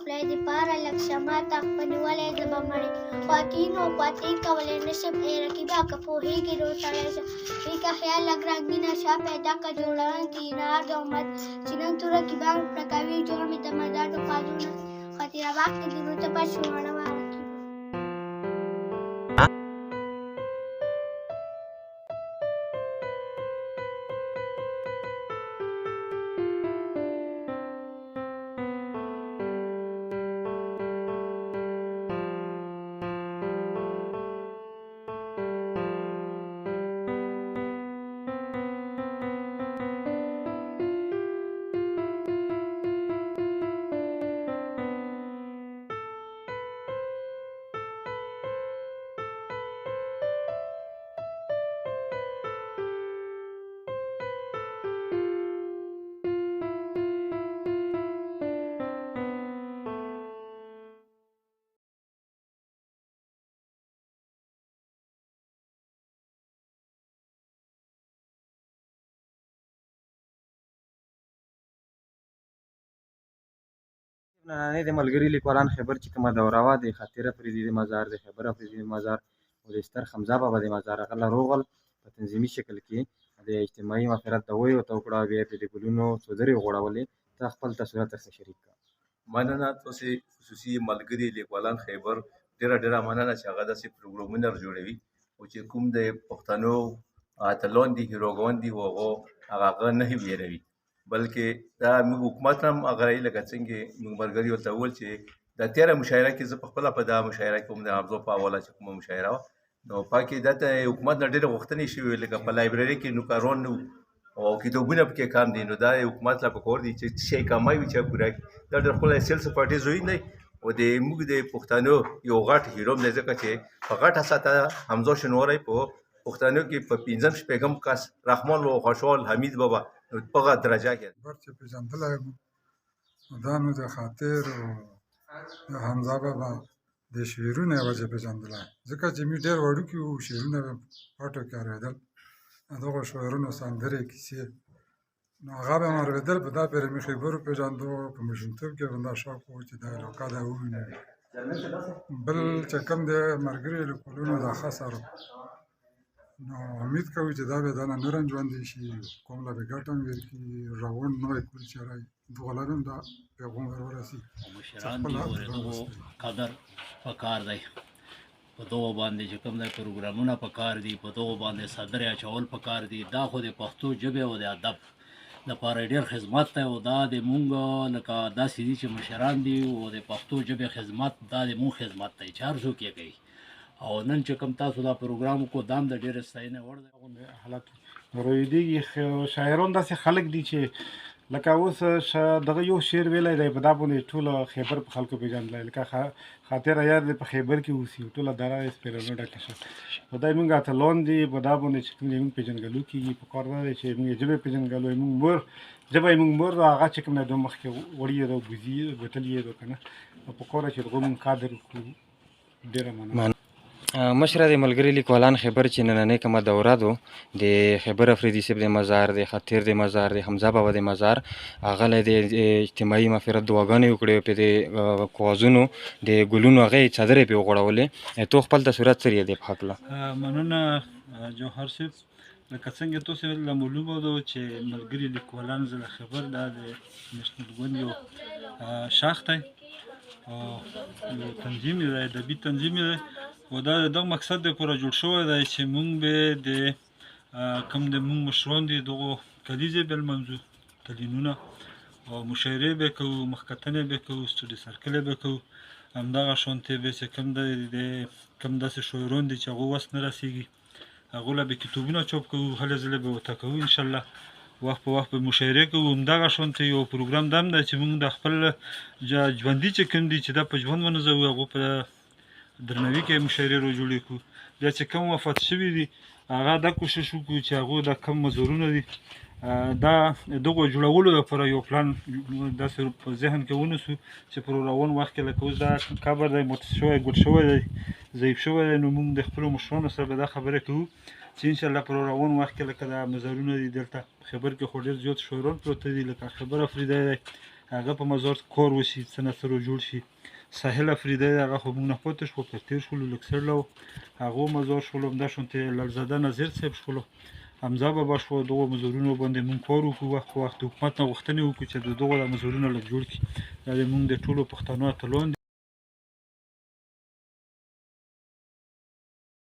خدای دې پاره لږ شماته خپلولی زه به مړې خواتین و خواتین کولی نشم ای رقیبه که پوهېږې نو سړی شه ویې که خیال لږ رنګینه شه پیدا که جوړونکي نهار د امت چې نن تو رقیبان پړکوي جوړ مې د مزار د خوازونه خطیره باغ کې دې نو ته بس شو مړه وه رقیبه نننۍ د ملګري لیکوالان خیبر چې کومه دوره وه د خاطر افریدي د مزار د خیبر افریدي د مزار او د ستر حمزه بابا د مزار هغه لروغل په تنظیمي شکل کې د اجتماعي مغفرت دعوه یې ورته وکړه بیا یې پرې د ګلونو څودرې وغوړولې ته خپل تاثرات درته شریک کړه. مننه تاسې خصوصي ملګري لیکوالان خیبر ډېره مننه چې هغه داسې پروګرامونه جوړوي او چې کوم د پښتنو اتلان دي هیروګان دي هغه نه هېروي بلکې دا موږ حکومت هم هغه لکه څنګه موږ ملګري ورته وویل چې د تېره مشاعره کې زه پخپله په دغه مشاعره کې هم د حمزو په حواله چې کومه مشاعره وه نو په کې دلته حکومت نه ډېرې غوښتنې شوې وې لکه په لایبرري کې نوکران نه او کتابونه پکې کم دي نو دا حکومت لا پکار دي چې شی کمای وي چې پوره دا ډېر خپل سیلس پارټي زوی نه او د موږ د پښتنو یو غټ هیروم دی ځکه چې په غټه سطح حمزه شنواری په پښتنو کې په 15 شپږم کس رحمان و خوشحال حمید بابا په هغه درجه کې چې پېژندلی یم دا نو د خاطر د حمزه بابا د شعرونه یې وجه پېژندلی ځکه چې موږ ډېر وړوکي وو شعرونه به پټو کې اورېدل دغو شعرونو سندرې کیسې نو هغه به مې اورېدل په دا پورې مې خیبر وپېژندو په ماشومتوب کې به دا شوق و چې دا علاقه ده ووینو بل چې کوم د ملګري لیکوالونو دا ښه سر نو امید کوو چې دا به دا نه نور هم ژوندی شي قوم له به ګټه هم ورکړي روان نوی کول چېرې دغه لا هم دا پیغام ورورسي مشران دي او دغو قدر پکار دی په دغو باندې چې کوم دی پروګرامونه پکار دي په دغو باندې صدرې اچول پکار دي دا خو د پښتو ژبې او د ادب لپاره ډېر خدمت دی او دا د مونږ لکه داسې دي چې مشران دي او د پښتو ژبې خدمت دا د مونږ خدمت دی چې هر څوک یې کوي او نن چې کوم تاسو دا پروګرام وکړو دا هم د ډېرې ستاینې وړ دی حالت رویدېږي شاعران داسې خلک دي چې لکه اوس دغه یو شعر ویلی دی په دا باندې ټوله خیبر په خلکو پېژندلی لکه خاطر یار دی په خیبر کې اوسي ټوله دره یې سپېرنو ډکه شه په دا موږ اتلان دي په دا باندې چې کوم دی موږ پېژنګلو کېږي په کار دا دی چې موږ یې ژبې پېژنګلو موږ مور ژبه یې موږ مور هغه چې کوم دی دوه مخکې وړي یې ده ګوزي ګټلي یې ده که نه په کار چې دغه موږ قدر کړو ډېره مننه. مشره د ملګري لیکوالان خیبر چې نننۍ کومه دوره ده د خیبر افریدي صاحب د مزار د خاطر د مزار د حمزه بابا د مزار هغه له د اجتماعي مغفرت دعاګانې وکړې په د کاغذونو د ګلونو هغه یې څادرې پرې وغوړولې تو خپل تصورات څه دی په هکله؟ مننه جوهر صاحب لکه څنګه تاسو له معلومه ده چې ملګري لیکوالان زه له خبر دا د نېشنل ګوند یو شاخ دی او یو تنظیم دی ادبي تنظیم دی او دا د دغه مقصد دپاره جوړ شوی دی چې مونږ به د کوم د مونږ مشران دي دغو کلیزې به لمانځو تلینونه او مشاعرې به کوو مخکتنې به کوو سټډي سرکلې به کوو همدغه شانتې به چې کوم د کوم داسې شاعران دي چې هغو وس نه رسېږي هغو له به کتابونه چاپ کوو هلې ځلې به ورته کوو انشاءالله وخت په وخت به مشاعرې کوو همدغه شانتې یو پروګرام دا هم دی چې مونږ د خپل ژوندي چې کوم دي چې دا په ژوند ونځوو هغو په درناوي کې مشاعرې را جوړې کړو بیا چې کوم وفات شوي دي هغه دا کوشش وکړو چې هغو دا کم مزارونه دي دا دغو جوړولو لپاره یو پلان داسې په ذهن کې ونیسو چې په روان وخت کې لکه اوس دا قبر دی مات شوی ګوډ شوی دی ضعیف شوی دی نو موږ د خپلو مشرانو سره به دا خبره کوو چې انشاءالله په روان وخت کې لکه دا مزارونه دي دلته خبر کې خو ډېر زیات شاعران پروته دي لکه خبر افریدی دی هغه په مزار کار وشي څه نه څه جوړ شي. ساحل افریدی دی هغه خو موږ نه پاتې شو پر تېر شولو لږ سړله و هغو مزار شولو همداشانتې لړزاده نظیر صاحب شولو حمزه بابا شو دغو مزارونو باندې موږ کار وکړو وخت په وخت د حکومت نه غوښتنې وکړو چې د دغو مزارونه لږ جوړ کړي دا د موږ د ټولو پښتنو اتلان دي